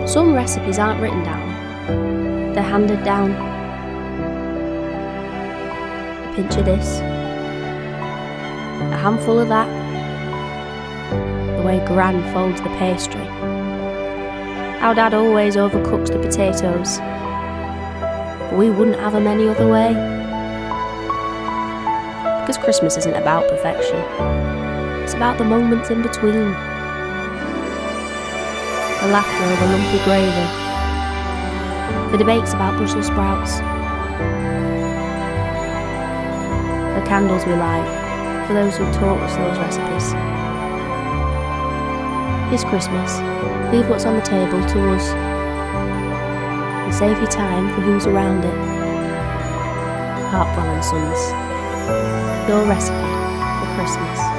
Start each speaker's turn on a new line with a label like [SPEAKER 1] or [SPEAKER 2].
[SPEAKER 1] Some recipes aren't written down, they're handed down. A pinch of this, a handful of that, the way Gran folds the pastry, how Dad always overcooks the potatoes, but we wouldn't have them any other way. Because Christmas isn't about perfection, it's about the moments in between. The laughter over lumpy gravy, the debates about Brussels sprouts, the candles we light for those who taught us those recipes. This Christmas, leave what's on the table to us and save your time for who's around it. Harpwell and Sons, your recipe for Christmas.